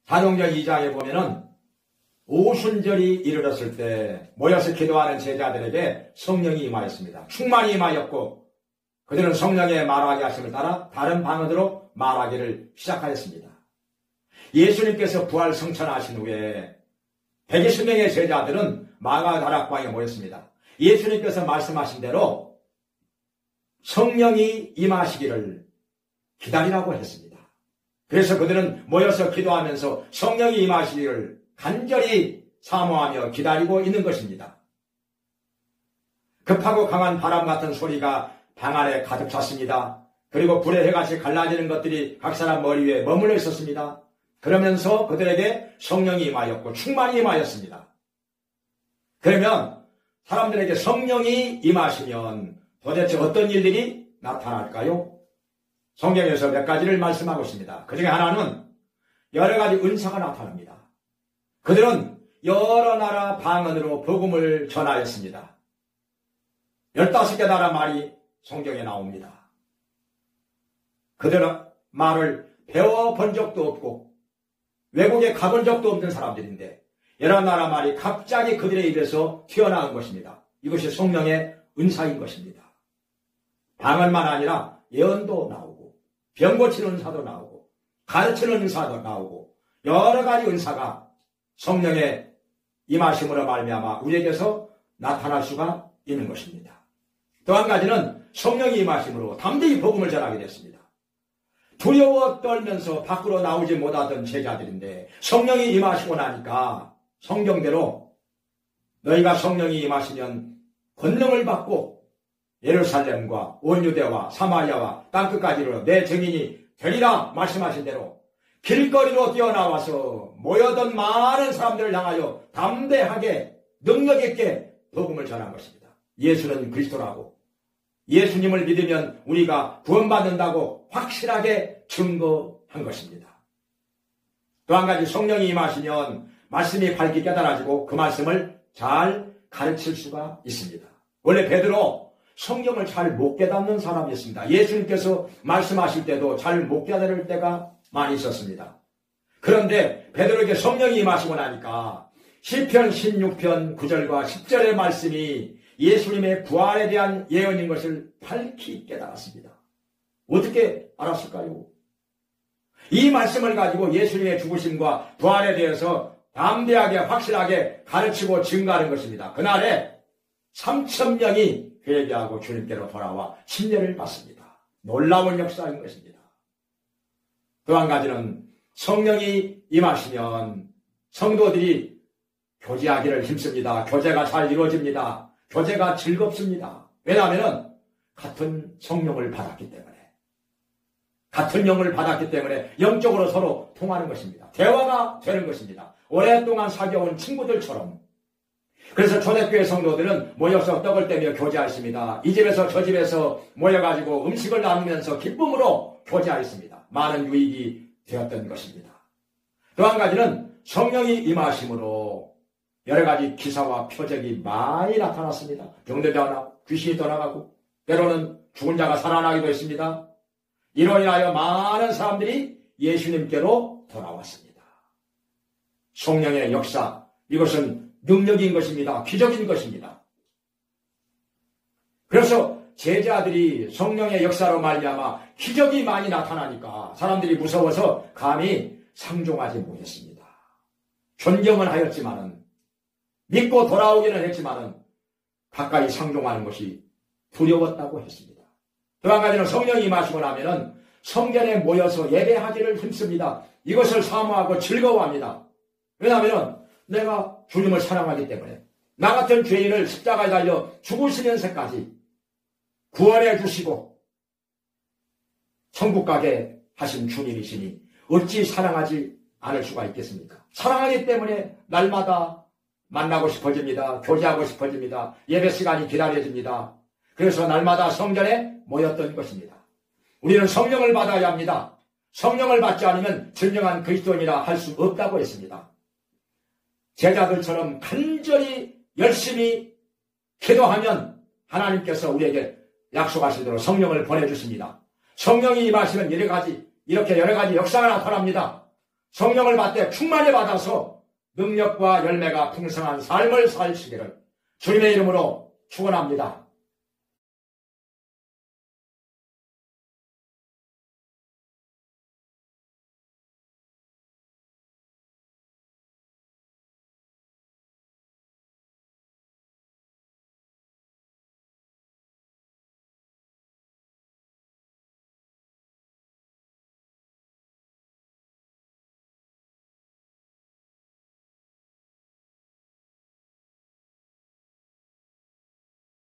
사도행전 2장에 보면은 오순절이 이르렀을 때 모여서 기도하는 제자들에게 성령이 임하였습니다. 충만히 임하였고 그들은 성령의 말하게 하심을 따라 다른 방언으로 말하기를 시작하였습니다. 예수님께서 부활 성천하신 후에 120명의 제자들은 마가다락방에 모였습니다. 예수님께서 말씀하신 대로 성령이 임하시기를 기다리라고 했습니다. 그래서 그들은 모여서 기도하면서 성령이 임하시기를 간절히 사모하며 기다리고 있는 것입니다. 급하고 강한 바람 같은 소리가 방 안에 가득 찼습니다. 그리고 불의 해같이 갈라지는 것들이 각 사람 머리 위에 머물러 있었습니다. 그러면서 그들에게 성령이 임하였고 충만히 임하였습니다. 그러면 사람들에게 성령이 임하시면 도대체 어떤 일들이 나타날까요? 성경에서 몇 가지를 말씀하고 있습니다. 그 중에 하나는 여러 가지 은사가 나타납니다. 그들은 여러 나라 방언으로 복음을 전하였습니다. 15개 나라 말이 성경에 나옵니다. 그들은 말을 배워본 적도 없고 외국에 가본 적도 없는 사람들인데 여러 나라 말이 갑자기 그들의 입에서 튀어나온 것입니다. 이것이 성령의 은사인 것입니다. 방언만 아니라 예언도 나오고 병 고치는 은사도 나오고 가르치는 은사도 나오고 여러 가지 은사가 성령의 임하심으로 말미암아 우리에게서 나타날 수가 있는 것입니다. 또 한 가지는 성령이 임하심으로 담대히 복음을 전하게 됐습니다. 두려워 떨면서 밖으로 나오지 못하던 제자들인데 성령이 임하시고 나니까 성경대로 너희가 성령이 임하시면 권능을 받고 예루살렘과 온 유대와 사마리아와 땅끝까지로 내 증인이 되리라 말씀하신 대로 길거리로 뛰어나와서 모여던 많은 사람들을 향하여 담대하게 능력 있게 복음을 전한 것입니다. 예수는 그리스도라고 예수님을 믿으면 우리가 구원받는다고 확실하게 증거한 것입니다. 또 한 가지 성령이 임하시면 말씀이 밝게 깨달아지고 그 말씀을 잘 가르칠 수가 있습니다. 원래 베드로 성경을 잘 못 깨닫는 사람이었습니다. 예수님께서 말씀하실 때도 잘 못 깨달을 때가 많이 있었습니다. 그런데 베드로에게 성령이 임하시고 나니까 시편 16편 9절과 10절의 말씀이 예수님의 부활에 대한 예언인 것을 밝히 깨달았습니다. 어떻게 알았을까요? 이 말씀을 가지고 예수님의 죽으심과 부활에 대해서 담대하게 확실하게 가르치고 증거하는 것입니다. 그날에 3,000명이 회개하고 주님께로 돌아와 침례를 받습니다. 놀라운 역사인 것입니다. 또 한 가지는 성령이 임하시면 성도들이 교제하기를 힘씁니다. 교제가 잘 이루어집니다. 교제가 즐겁습니다. 왜냐하면 같은 성령을 받았기 때문에 같은 영을 받았기 때문에 영적으로 서로 통하는 것입니다. 대화가 되는 것입니다. 오랫동안 사귀어온 친구들처럼. 그래서 초대교회 성도들은 모여서 떡을 떼며 교제하였습니다. 이 집에서 저 집에서 모여가지고 음식을 나누면서 기쁨으로 교제하였습니다. 많은 유익이 되었던 것입니다. 또 한 가지는 성령이 임하심으로 여러 가지 기사와 표적이 많이 나타났습니다. 병들이 떠나고 귀신이 떠나가고 때로는 죽은 자가 살아나기도 했습니다. 이로 인하여 많은 사람들이 예수님께로 돌아왔습니다. 성령의 역사, 이것은 능력인 것입니다. 기적인 것입니다. 그래서 제자들이 성령의 역사로 말미암아 기적이 많이 나타나니까 사람들이 무서워서 감히 상종하지 못했습니다. 존경은 하였지만은 믿고 돌아오기는 했지만은 가까이 상종하는 것이 두려웠다고 했습니다. 또 한 가지는 성령이 임하시고 나면은 성전에 모여서 예배하기를 힘씁니다. 이것을 사모하고 즐거워합니다. 왜냐하면 내가 주님을 사랑하기 때문에 나 같은 죄인을 십자가에 달려 죽으시면서까지 구원해 주시고 천국 가게 하신 주님이시니 어찌 사랑하지 않을 수가 있겠습니까? 사랑하기 때문에 날마다 만나고 싶어집니다. 교제하고 싶어집니다. 예배 시간이 기다려집니다. 그래서 날마다 성전에 모였던 것입니다. 우리는 성령을 받아야 합니다. 성령을 받지 않으면 진정한 그리스도인이라 할 수 없다고 했습니다. 제자들처럼 간절히 열심히 기도하면 하나님께서 우리에게 약속하신 대로 성령을 보내주십니다. 성령이 임하시면 이렇게 여러 가지 역사가 나타납니다. 성령을 받되 충만히 받아서 능력과 열매가 풍성한 삶을 사시기를 주님의 이름으로 축원합니다.